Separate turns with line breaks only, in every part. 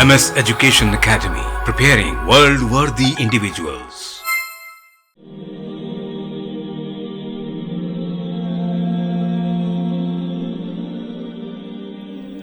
MS Education Academy, preparing world-worthy individuals.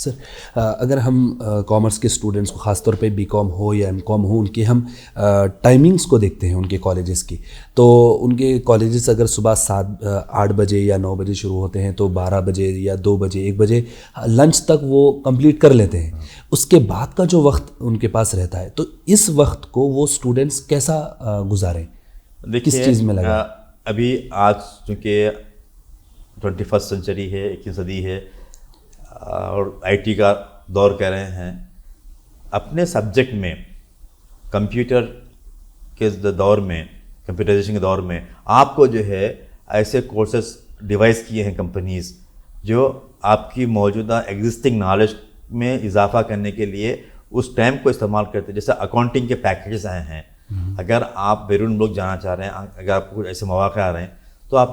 سر اگر ہم commerce کے اسٹوڈنٹس کو خاص طور پہ بی کام ہو یا ایم کام ہو ان کے ہم ٹائمنگس کو دیکھتے ہیں ان کے کالجز کی, تو ان کے کالجز اگر صبح 8 بجے یا 9 بجے شروع ہوتے ہیں تو 12 بجے یا 2 بجے 1 بجے لنچ تک وہ کمپلیٹ کر لیتے ہیں. اس کے بعد کا جو وقت ان کے پاس رہتا ہے تو اس وقت کو وہ اسٹوڈنٹس کیسا گزاریں, کس چیز میں لگا؟
ابھی آج چونکہ 21 سینچری ہے, 21 صدی ہے اور آئی ٹی کا دور کہہ رہے ہیں, اپنے سبجیکٹ میں کمپیوٹر کے دور میں, کمپیوٹرائزیشن کے دور میں آپ کو جو ہے ایسے کورسز ڈیوائز کیے ہیں کمپنیز جو آپ کی موجودہ ایگزسٹنگ نالج میں اضافہ کرنے کے لیے اس ٹائم کو استعمال کرتے ہیں. جیسے اکاؤنٹنگ کے پیکیجز آئے ہیں, اگر آپ بیرون ملک جانا چاہ رہے ہیں, اگر آپ کو کچھ ایسے مواقع آ رہے ہیں تو آپ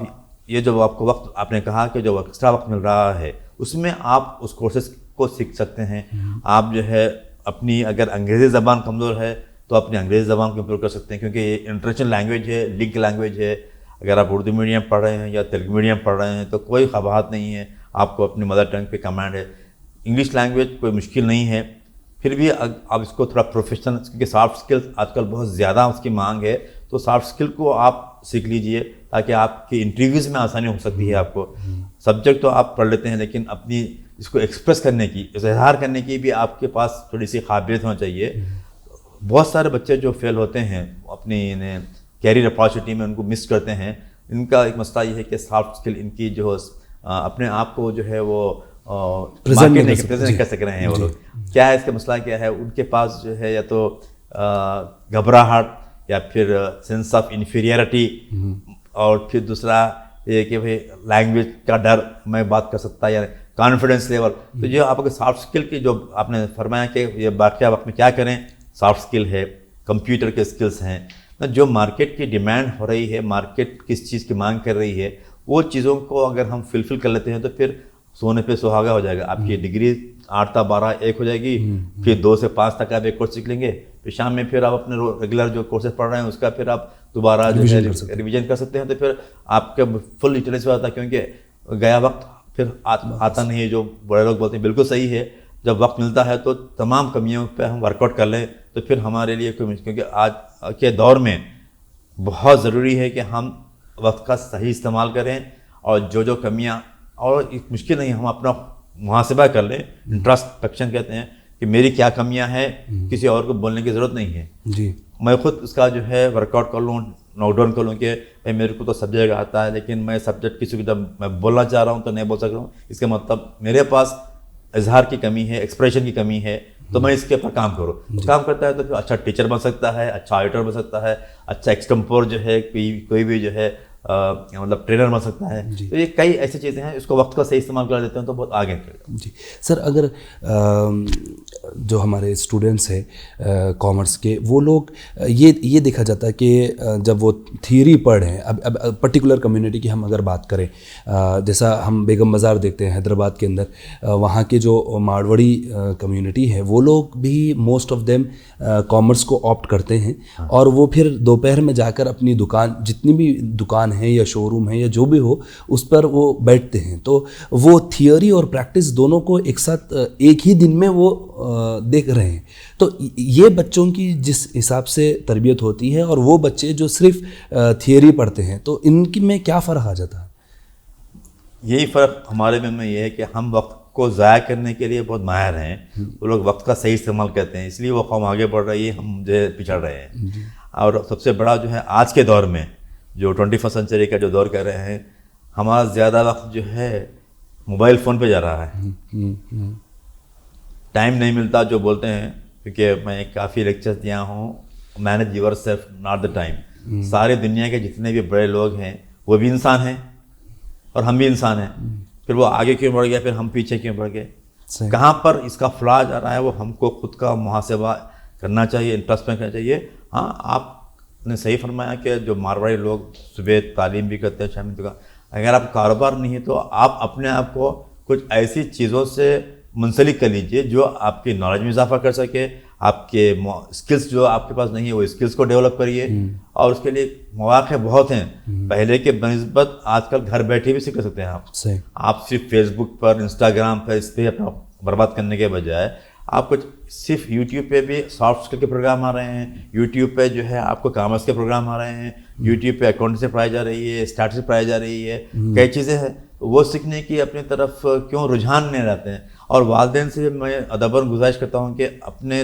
یہ جو آپ کو وقت آپ نے کہا کہ جو ایکسٹرا وقت مل رہا ہے اس میں آپ اس کورسز کو سیکھ سکتے ہیں. آپ جو ہے اپنی اگر انگریزی زبان کمزور ہے تو اپنی انگریزی زبان کو امپروو کر سکتے ہیں, کیونکہ یہ انٹرنیشنل لینگویج ہے, لنک لینگویج ہے. اگر آپ اردو میڈیم پڑھ رہے ہیں یا تیلگو میڈیم پڑھ رہے ہیں تو کوئی قباحت نہیں ہے, آپ کو اپنی مدر ٹنگ پہ کمانڈ ہے. انگلش لینگویج کوئی مشکل نہیں ہے, پھر بھی آپ اس کو تھوڑا پروفیشنل, کیونکہ سافٹ اسکلس آج کل بہت زیادہ اس کی مانگ ہے, تو سافٹ اسکل کو آپ سیکھ لیجئے تاکہ آپ کی انٹرویوز میں آسانی ہو سکتی ہے. آپ کو سبجیکٹ تو آپ پڑھ لیتے ہیں لیکن اپنی اس کو ایکسپریس کرنے کی, اظہار کرنے کی بھی آپ کے پاس تھوڑی سی قابلیت ہونا چاہیے. بہت سارے بچے جو فیل ہوتے ہیں اپنی کیریئر اپارچونیٹی میں, ان کو مس کرتے ہیں. ان کا ایک مسئلہ یہ ہے کہ سافٹ اسکل ان کی جو اپنے آپ کو جو ہے وہ پریزنٹ نہیں کر سک رہے ہیں. وہ لوگ کیا ہے, اس کا مسئلہ کیا ہے, ان کے پاس جو ہے یا تو گھبراہٹ یا پھر سینس آف انفیریئرٹی, اور پھر دوسرا یہ کہ بھائی لینگویج کا ڈر, میں بات کر سکتا یا کانفیڈنس لیول. تو جو آپ کو سافٹ اسکل کی جو آپ نے فرمایا کہ یہ باقیہ وقت میں کیا کریں, سافٹ اسکل ہے, کمپیوٹر کے اسکلس ہیں, جو مارکیٹ کی ڈیمانڈ ہو رہی ہے, مارکیٹ کس چیز کی مانگ کر رہی ہے, وہ چیزوں کو اگر ہم فلفل کر لیتے ہیں تو پھر سونے پہ سہاگا ہو جائے گا. آپ کی ڈگری 8 تا 12 1 ہو جائے گی, پھر 2 سے 5 تک آپ ایک کورس سیکھ لیں گے, پھر شام میں پھر آپ اپنے ریگولر جو کورسز پڑھ رہے ہیں اس کا پھر آپ دوبارہ جو ہے ریویژن کر سکتے ہیں. تو پھر آپ کا فل ڈیٹیلس ہوتا ہے, کیونکہ گیا وقت پھر آتا نہیں ہے. جو بڑے لوگ بولتے ہیں بالکل صحیح ہے, جب وقت ملتا ہے تو تمام کمیوں پہ ہم ورک آؤٹ کر لیں تو پھر ہمارے لیے کیونکہ آج کے دور میں بہت ضروری ہے کہ ہم وقت کا صحیح استعمال کریں, اور جو کمیاں, اور مشکل نہیں, ہم اپنا محاسبہ کر لیں. انٹراسپیکشن کہتے ہیں کہ میری کیا کمیاں ہیں, کسی اور کو بولنے کی ضرورت نہیں ہے.
جی,
میں خود اس کا جو ہے ورک آؤٹ کر لوں, نوٹ ڈاؤن کر لوں کہ بھائی میرے کو تو سبجیکٹ آتا ہے لیکن میں سبجیکٹ کسی کو جب میں بولنا چاہ رہا ہوں تو نہیں بول سک رہا ہوں. اس کا مطلب میرے پاس اظہار کی کمی ہے, ایکسپریشن کی کمی ہے, تو میں اس کے اوپر کام کروں. کام کرتا ہے تو پھر اچھا ٹیچر بن سکتا ہے, اچھا آڈیٹر بن سکتا ہے, اچھا ایکسٹمپور جو ہے کوئی بھی جو ہے مطلب ٹرینر بن سکتا ہے. تو یہ کئی ایسی چیزیں ہیں, اس کو وقت کا صحیح استعمال کر دیتے ہیں تو بہت آگے نکل.
جی سر, اگر جو ہمارے اسٹوڈنٹس ہیں کامرس کے, وہ لوگ یہ دیکھا جاتا ہے کہ جب وہ تھیوری پڑھ رہے ہیں, اب پرٹیکولر کمیونٹی کی ہم اگر بات کریں, جیسا ہم بیگم بازار دیکھتے ہیں حیدرآباد کے اندر, وہاں کے جو مارواڑی کمیونٹی ہے وہ لوگ بھی موسٹ آف دیم کامرس کو آپٹ کرتے ہیں, اور وہ پھر دوپہر میں جا کر اپنی دکان, جتنی بھی دکان ہے یا شو روم ہے یا جو بھی ہو, اس پر وہ بیٹھتے ہیں. تو وہ تھیوری اور پریکٹس دونوں کو ایک ساتھ ایک ہی دن میں وہ دیکھ رہے ہیں. تو یہ بچوں کی جس حساب سے تربیت ہوتی ہے اور وہ بچے جو صرف تھیوری پڑھتے ہیں, تو ان کی میں کیا فرق آ جاتا ہے؟
یہی فرق ہمارے میں یہ ہے کہ ہم وقت کو ضائع کرنے کے لیے بہت ماہر ہیں. وہ لوگ وقت کا صحیح استعمال کرتے ہیں, اس لیے وہ قوم آگے بڑھ رہی ہے, ہم جو ہے پچھڑ رہے ہیں. اور سب سے بڑا جو ہے آج کے دور میں جو 21 سینچری کا جو دور کر رہے ہیں, ہمارا زیادہ وقت جو ہے موبائل فون پہ جا رہا ہے. ٹائم نہیں ملتا جو بولتے ہیں, کیونکہ میں کافی لیکچرز دیا ہوں, manage your self not the time. سارے دنیا کے جتنے بھی بڑے لوگ ہیں وہ بھی انسان ہیں اور ہم بھی انسان ہیں. پھر وہ آگے کیوں بڑھ گیا, پھر ہم پیچھے کیوں بڑھ گئے, کہاں پر اس کا فلا جا رہا ہے, وہ ہم کو خود کا محاسبہ کرنا چاہیے, انٹرسپیکٹ کرنا چاہیے. ہاں, آپ نے صحیح فرمایا کہ جو مارواڑی لوگ صبح تعلیم بھی کرتے ہیں, شام میں, اگر آپ کاروبار نہیں ہے تو آپ اپنے آپ کو کچھ ایسی چیزوں سے منسلک کر لیجئے جو آپ کی نالج میں اضافہ کر سکے. آپ کے اسکلس جو آپ کے پاس نہیں ہے وہ اسکلس کو ڈیولپ کریے, اور اس کے لیے مواقع بہت ہیں. پہلے کے بنسبت آج کل گھر بیٹھے بھی سیکھ سکتے ہیں آپ. آپ صرف فیس بک پر, انسٹاگرام پر, اس پہ اپنا برباد کرنے کے بجائے آپ کو صرف یوٹیوب پہ بھی سافٹ اسکل کے پروگرام آ رہے ہیں, یوٹیوب پہ جو ہے آپ کو کامرس کے پروگرام آ رہے ہیں, یوٹیوب پہ اکاؤنٹ سے پڑھائی جا رہی ہے, اسٹارٹ سے پڑھائی جا رہی ہے, کئی چیزیں ہیں. وہ سیکھنے کی اپنی طرف کیوں رجحان نہیں رہتے ہیں. اور والدین سے میں ادباً گزارش کرتا ہوں کہ اپنے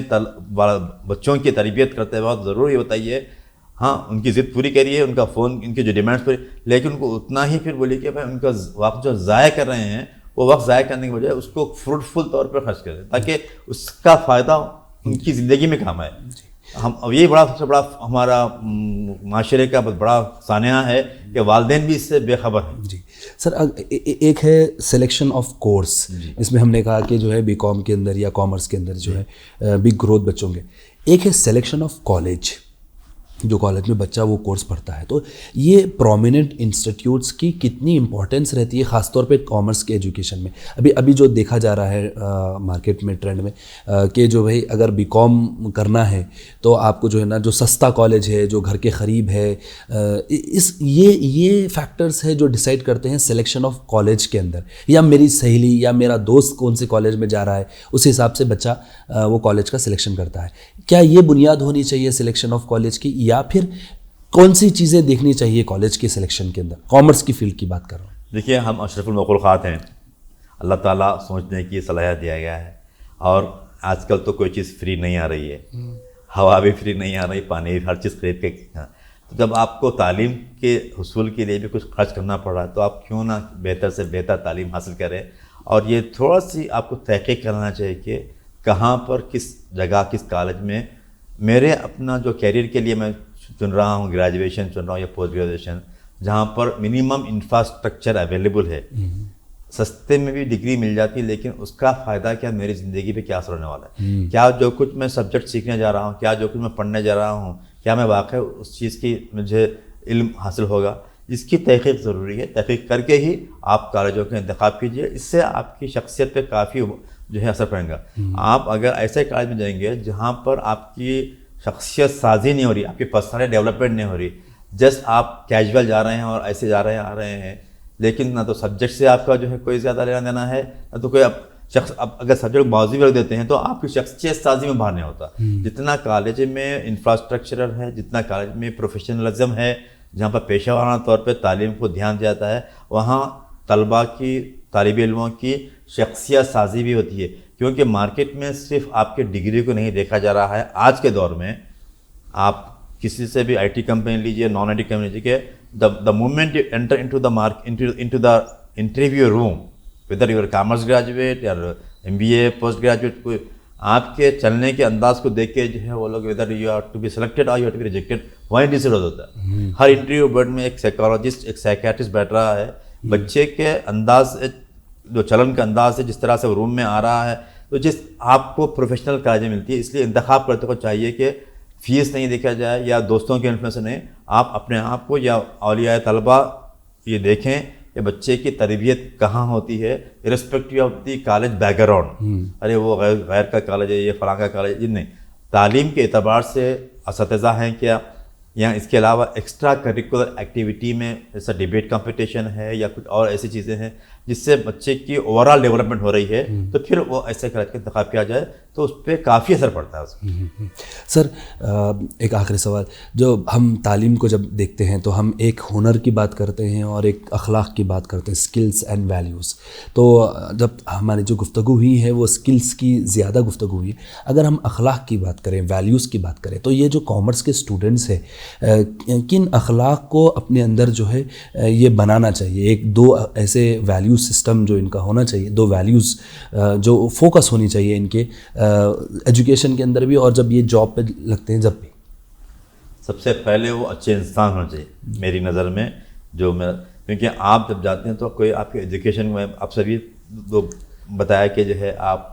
بچوں کی تربیت کرتے وقت ضرور یہ بتائیے, ہاں ان کی ضد پوری کریے, ان کا فون, ان کی جو ڈیمانڈس پوری, لیکن ان کو اتنا ہی پھر بولیے کہ بھائی ان کا وقت جو ضائع کر رہے ہیں وہ وقت ضائع کرنے کے بجائے اس کو فروٹفل طور پر خرچ کریں تاکہ اس کا فائدہ ان کی زندگی میں کام آئے. ہم یہ بڑا سب سے بڑا ہمارا معاشرے کا بہت بڑا سانحہ ہے کہ والدین بھی اس سے بے خبر ہیں.
جی سر, ایک ہے سلیکشن آف کورس, اس میں ہم نے کہا کہ جو ہے بی کام کے اندر یا کامرس کے اندر جو ہے بگ گروتھ بچوں کے. ایک ہے سلیکشن آف کالج, جو کالج میں بچہ وہ کورس پڑھتا ہے. تو یہ پرومیننٹ انسٹیٹیوٹس کی کتنی امپورٹنس رہتی ہے خاص طور پہ کامرس کے ایجوکیشن میں؟ ابھی جو دیکھا جا رہا ہے مارکیٹ میں, ٹرینڈ میں, کہ جو بھائی اگر بی کام کرنا ہے تو آپ کو جو ہے نا جو سستا کالج ہے, جو گھر کے قریب ہے, یہ فیکٹرز ہے جو ڈیسائیڈ کرتے ہیں سلیکشن آف کالج کے اندر, یا میری سہیلی یا میرا دوست کون سے کالج میں جا رہا ہے اس حساب سے بچہ وہ کالج کا سلیکشن کرتا ہے. کیا یہ بنیاد ہونی چاہیے سلیکشن آف کالج کی, یا پھر کون سی چیزیں دیکھنی چاہیے کالج کے سلیکشن کے اندر؟ کامرس کی فیلڈ کی بات کر رہا ہوں.
دیکھیے, ہم اشرف المخلوقات ہیں, اللہ تعالیٰ سوچنے کی صلاحیت دیا گیا ہے, اور آج کل تو کوئی چیز فری نہیں آ رہی ہے, ہوا بھی فری نہیں آ رہی, پانی بھی, ہر چیز خرید کے. تو جب آپ کو تعلیم کے حصول کے لیے بھی کچھ خرچ کرنا پڑ رہا ہے تو آپ کیوں نہ بہتر سے بہتر تعلیم حاصل کریں. اور یہ تھوڑا سی آپ کو تحقیق کرنا چاہیے کہ کہاں پر, کس جگہ, کس کالج میں میرے اپنا جو کیریئر کے لیے میں چن رہا ہوں, گریجویشن چن رہا ہوں یا پوسٹ گریجویشن, جہاں پر منیمم انفراسٹرکچر اویلیبل ہے, سستے میں بھی ڈگری مل جاتی ہے, لیکن اس کا فائدہ کیا میری زندگی پہ کیا اثر ہونے والا ہے, کیا جو کچھ میں سبجیکٹ سیکھنے جا رہا ہوں, کیا جو کچھ میں پڑھنے جا رہا ہوں, کیا میں واقعی اس چیز کی مجھے علم حاصل ہوگا. اس کی تحقیق ضروری ہے. تحقیق کر کے ہی آپ کالجوں کا انتخاب کیجیے, اس سے آپ کی شخصیت پہ کافی جو ہے اثر پڑے گا. آپ اگر ایسے کالج میں جائیں گے جہاں پر آپ کی شخصیت سازی نہیں ہو رہی, آپ کی پرسنالٹی ڈیولپمنٹ نہیں ہو رہی, جسٹ آپ کیجول جا رہے ہیں اور ایسے جا رہے ہیں آ رہے ہیں, لیکن نہ تو سبجیکٹ سے آپ کا جو ہے کوئی زیادہ لینا دینا ہے, نہ تو کوئی شخص, اب اگر سبجیکٹ بازی بھی رکھ دیتے ہیں تو آپ کی شخصیت سازی میں باہر نہیں ہوتا. جتنا کالج میں انفراسٹرکچر ہے, جتنا کالج میں پروفیشنلزم ہے, جہاں پر پیشہ ورانہ طور پہ تعلیم کو دھیان دیا جاتا ہے, وہاں طلباء کی, طالب علموں کی شخصیت سازی بھی ہوتی ہے. کیونکہ مارکیٹ میں صرف آپ کے ڈگری کو نہیں دیکھا جا رہا ہے. آج کے دور میں آپ کسی سے بھی آئی ٹی کمپنی لیجیے, نان آئی ٹی کمپنی لیجیے, کہ the moment you enter into the interview room, whether you are commerce graduate یا MBA پوسٹ گریجویٹ, کوئی آپ کے چلنے کے انداز کو دیکھ کے جو ہے وہ لوگ whether you are to be selected or you are to be rejected وہیں ڈیسائڈ ہوتا ہے. ہر انٹرویو بورڈ میں ایک سائیکالوجسٹ, ایک سائیکیٹرسٹ بیٹھ رہا ہے. بچے کے انداز, جو چلن کا انداز ہے, جس طرح سے وہ روم میں آ رہا ہے, تو جس آپ کو پروفیشنل کالجیں ملتی ہے. اس لیے انتخاب کرتے کو چاہیے کہ فیس نہیں دیکھا جائے یا دوستوں کے انفلوئنس نہیں, آپ اپنے آپ کو یا اولیاء طلبہ یہ دیکھیں کہ بچے کی تربیت کہاں ہوتی ہے, irrespective of the college background. ارے وہ غیر کا کالج ہے, یہ فلاں کا کالج ہے, نہیں. تعلیم کے اعتبار سے اساتذہ ہیں کیا, یا اس کے علاوہ ایکسٹرا کریکولر ایکٹیویٹی میں جیسا ڈیبیٹ کمپٹیشن ہے یا کچھ اور ایسی چیزیں ہیں جس سے بچے کی اوور آل ڈیولپمنٹ ہو رہی ہے, تو پھر وہ ایسے کالج کا انتخاب کیا جائے تو اس پہ کافی اثر پڑتا ہے.
سر ایک آخری سوال, جو ہم تعلیم کو جب دیکھتے ہیں تو ہم ایک ہنر کی بات کرتے ہیں اور ایک اخلاق کی بات کرتے ہیں, اسکلس اینڈ ویلیوز. تو جب ہماری جو گفتگو ہوئی ہے وہ اسکلس کی زیادہ گفتگو ہوئی ہے. اگر ہم اخلاق کی بات کریں, ویلیوز کی بات کریں, تو یہ جو کامرس کے اسٹوڈنٹس ہیں کن اخلاق کو اپنے اندر جو ہے یہ بنانا چاہیے؟ ایک دو ایسے ویلیوز سسٹم جو ان کا ہونا چاہیے, دو ویلیوز جو فوکس ہونی چاہیے ان کے ایجوکیشن کے اندر بھی اور جب یہ جاب پہ لگتے ہیں جب بھی.
سب سے پہلے وہ اچھے انسان ہونا چاہیے میری نظر میں. جو میرا, کیونکہ آپ جب جاتے ہیں تو کوئی آپ کے ایجوکیشن میں آپ سے بھی بتایا کہ جو ہے آپ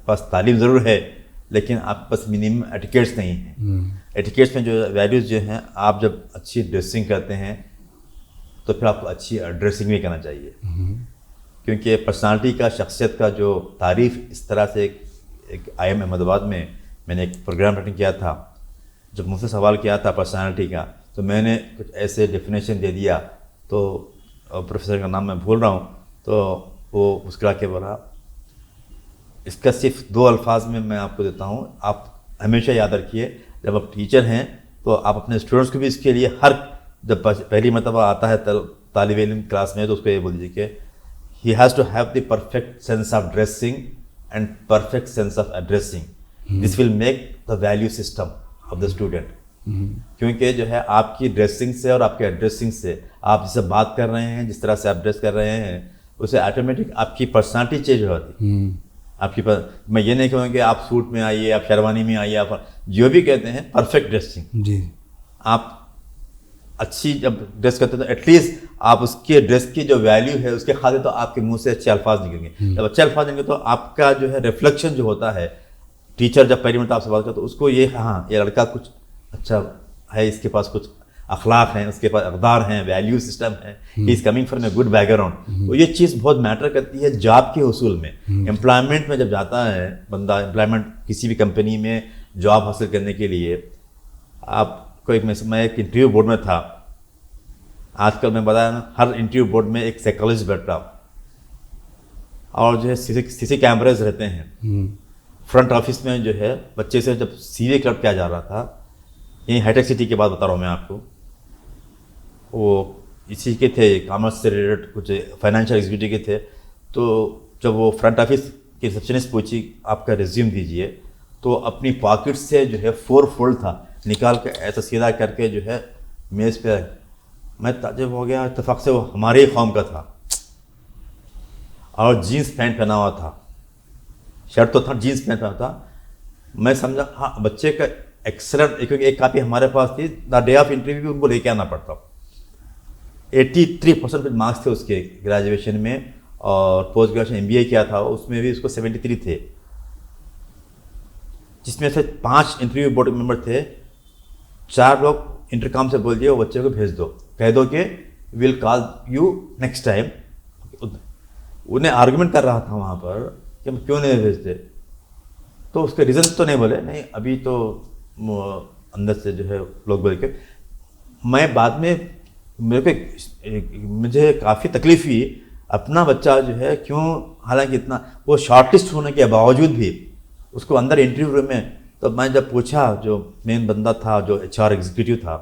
پاس تعلیم ضرور ہے لیکن آپ پاس منیمم ایٹیکیٹس نہیں ہیں. ایٹیکیٹس میں جو ویلیوز جو ہیں, آپ جب اچھی ڈریسنگ کرتے ہیں تو پھر آپ کو اچھی ڈریسنگ بھی کرنا چاہیے. کیونکہ پرسنالٹی کا, شخصیت کا جو تعریف اس طرح سے ایک IIM احمد آباد میں نے ایک پروگرام اٹینڈ کیا تھا, جب مجھ سے سوال کیا تھا پرسنالٹی کا تو میں نے کچھ ایسے ڈیفینیشن دے دیا, تو پروفیسر کا نام میں بھول رہا ہوں, تو وہ مسکرا کے بولا اس کا صرف 2 الفاظ میں آپ کو دیتا ہوں. آپ ہمیشہ یاد رکھیے جب آپ ٹیچر ہیں تو آپ اپنے اسٹوڈنٹس کو بھی اس کے لیے جب پہلی مرتبہ آتا ہے طالب علم کلاس میں تو اس کو یہ بول دیجیے کہ he has to have the perfect sense of dressing and perfect sense of addressing. This will make the value system of the student. کیونکہ جو ہے آپ کی ڈریسنگ سے اور آپ کے ایڈریسنگ سے آپ جس سے بات کر رہے ہیں, جس طرح سے آپ ڈریس کر رہے ہیں, اسے آٹومیٹک آپ کی پرسنالٹی چینج ہوتی. آپ کی میں یہ نہیں کہوں کہ آپ سوٹ میں آئیے, آپ شیروانی میں آئیے, آپ جو بھی کہتے ہیں پرفیکٹ ڈریسنگ.
جی,
آپ اچھی جب ڈریس کرتے ہیں تو ایٹ لیسٹ آپ اس کے ڈریس کی جو ویلیو ہے اس کے خاطر تو آپ کے منہ سے اچھے الفاظ نکلیں گے. جب اچھے الفاظ نکلیں گے تو آپ کا جو ہے ریفلیکشن جو ہوتا ہے, ٹیچر جب پہلی مرتبہ آپ سے بات کرتا تو اس کو یہ ہاں یہ لڑکا کچھ اچھا ہے, اس کے پاس کچھ اخلاق ہیں, اس کے پاس اقدار ہیں, ویلیو سسٹم ہے, he is coming from a good background. تو یہ چیز بہت میٹر کرتی ہے جاب کے حصول میں. امپلائمنٹ میں جب جاتا ہے بندہ, امپلائمنٹ کسی بھی کمپنی میں جاب حاصل کرنے کے لیے, آپ کو میں ایک انٹرویو بورڈ میں تھا. آج کل میں بتایا نا ہر انٹرویو بورڈ میں ایک سائیکالوجسٹ بیٹھا اور جو ہے سی سی کیمراز رہتے ہیں. فرنٹ آفس میں جو ہے بچے سے جب سی وی کلب کیا جا رہا تھا, یہیں ہائی ٹیک سٹی کی بات بتا رہا ہوں میں آپ کو, وہ اسی کے تھے کامرس سے ریلیٹڈ کچھ فائنینشیل ایگزیکٹو کے تھے. تو جب وہ فرنٹ آفس کی ریسپشنسٹ پوچھی آپ کا ریزیوم دیجئے, تو اپنی پاکٹ سے جو ہے 4 فولڈ تھا نکال کے ایسا سیدھا کر کے جو ہے میز پہ, میں تعجب ہو گیا. اتفاق سے وہ ہمارے ہی قوم کا تھا اور جینس پینٹ پہنا ہوا تھا, شرٹ تو تھا, جینس پینٹ پہنا تھا. میں سمجھا ہاں بچے کا ایکسلنٹ, کیونکہ ایک کاپی ہمارے پاس تھی, دا ڈے آف انٹرویو بھی ان کو لے کے آنا پڑتا. 83% مارکس تھے اس کے گریجویشن میں, اور پوسٹ گریجویشن MBA کیا تھا اس میں بھی اس کو 73 تھے, جس میں سے 5 انٹرویو بورڈ ممبر تھے. 4 لوگ انٹرکام سے بول دیے وہ بچے کو بھیج دو, کہہ دو کہ we'll call you next time. انہیں آرگومنٹ کر رہا تھا وہاں پر کہ ہم کیوں نہیں بھیجتے, تو اس کے ریزنس تو نہیں بولے, نہیں ابھی تو اندر سے جو ہے لوگ بول کے. میں بعد میں مجھے کافی تکلیف ہوئی, اپنا بچہ جو ہے کیوں, حالانکہ اتنا وہ شارٹ لسٹ ہونے کے باوجود بھی اس کو اندر انٹرویو روم میں, تو میں جب پوچھا جو مین بندہ تھا جو HR ایگزیکٹو تھا,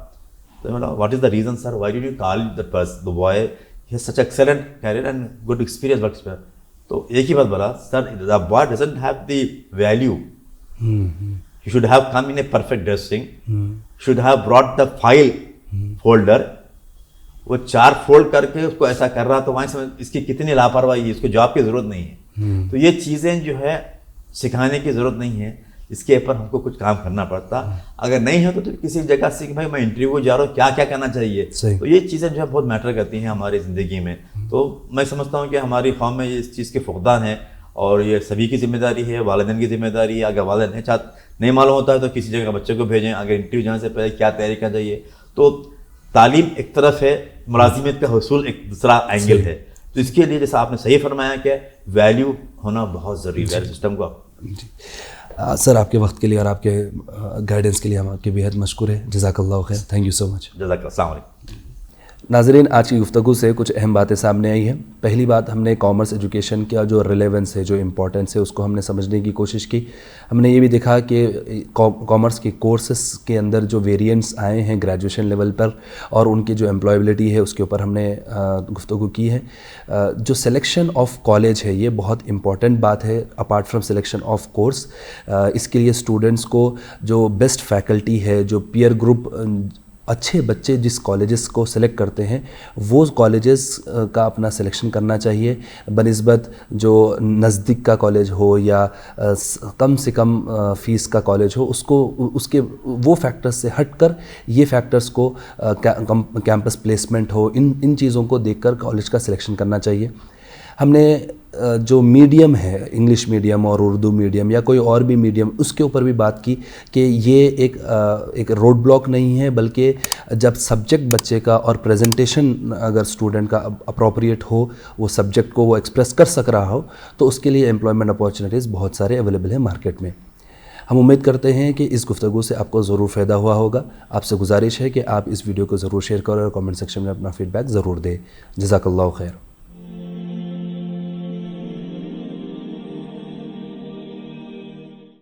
تو میں what is the reason sir, why did you call the boy, he has such excellent career and good experience work experience. تو ایک ہی بات بولا, sir the boy doesn't have the value, you should have come in a perfect dressing, should have brought the file folder. وہ 4 fold کر کے اس کو ایسا کر رہا, تو وہاں سمجھ اس کی کتنی لاپرواہی ہے, اس کو جاب کی ضرورت نہیں ہے. تو یہ چیزیں جو ہے سکھانے کی ضرورت نہیں ہے, اس کے اوپر ہم کو کچھ کام کرنا پڑتا. اگر نہیں ہے تو کسی جگہ سے کہ بھائی میں انٹرویو جا رہا ہوں, کیا کیا کرنا چاہیے. تو یہ چیزیں جو ہے بہت میٹر کرتی ہیں ہماری زندگی میں. تو میں سمجھتا ہوں کہ ہماری قوم میں اس چیز کے فقدان ہیں, اور یہ سبھی کی ذمہ داری ہے, والدین کی ذمہ داری ہے. اگر والدین نہیں معلوم ہوتا ہے تو کسی جگہ بچے کو بھیجیں. اگر انٹرویو جانے سے پہلے کیا تیاری کرنا چاہیے. تو تعلیم ایک طرف ہے, ملازمت کا حصول ایک دوسرا اینگل ہے. تو اس کے لیے جیسا آپ نے صحیح فرمایا کہ ویلیو ہونا بہت ضروری ہے سسٹم کو.
سر آپ کے وقت کے لیے اور آپ کے گائیڈنس کے لیے ہم آپ کے بےحد مشکور ہیں. جزاک اللہ خیر. تھینک یو سو مچ.
جزاک اللہ. السلام علیکم.
ناظرین, آج کی گفتگو سے کچھ اہم باتیں سامنے آئی ہیں. پہلی بات, ہم نے کامرس ایجوکیشن کا جو ریلیونس ہے, جو امپورٹنس ہے, اس کو ہم نے سمجھنے کی کوشش کی. ہم نے یہ بھی دیکھا کہ کامرس کے کورسز کے اندر جو ویریئنٹس آئے ہیں گریجویشن لیول پر, اور ان کی جو امپلائبلٹی ہے اس کے اوپر ہم نے گفتگو کی ہے. جو سلیکشن آف کالج ہے یہ بہت امپورٹنٹ بات ہے apart from selection of course. اس کے لیے اسٹوڈنٹس کو جو بیسٹ فیکلٹی ہے, جو پیئر گروپ, اچھے بچے جس کالجز کو سلیکٹ کرتے ہیں وہ کالجز کا اپنا سلیکشن کرنا چاہیے, بنسبت جو نزدیک کا کالج ہو یا کم سے کم فیس کا کالج ہو, اس کے وہ فیکٹرز سے ہٹ کر یہ فیکٹرز کو, کیمپس پلیسمنٹ ہو, ان چیزوں کو دیکھ کر کالج کا سلیکشن کرنا چاہیے. ہم نے جو میڈیم ہے, انگلش میڈیم اور اردو میڈیم یا کوئی اور بھی میڈیم, اس کے اوپر بھی بات کی کہ یہ ایک روڈ بلاک نہیں ہے, بلکہ جب سبجیکٹ بچے کا اور پریزنٹیشن اگر اسٹوڈنٹ کا اپروپریٹ ہو, وہ سبجیکٹ کو وہ ایکسپریس کر سک رہا ہو, تو اس کے لیے ایمپلائمنٹ اپارچونیٹیز بہت سارے اویلیبل ہیں مارکیٹ میں. ہم امید کرتے ہیں کہ اس گفتگو سے آپ کو ضرور فائدہ ہوا ہوگا. آپ سے گزارش ہے کہ آپ اس ویڈیو کو ضرور شیئر کریں اور کامنٹ سیکشن میں اپنا فیڈ بیک ضرور دیں. جزاک اللہ خیر.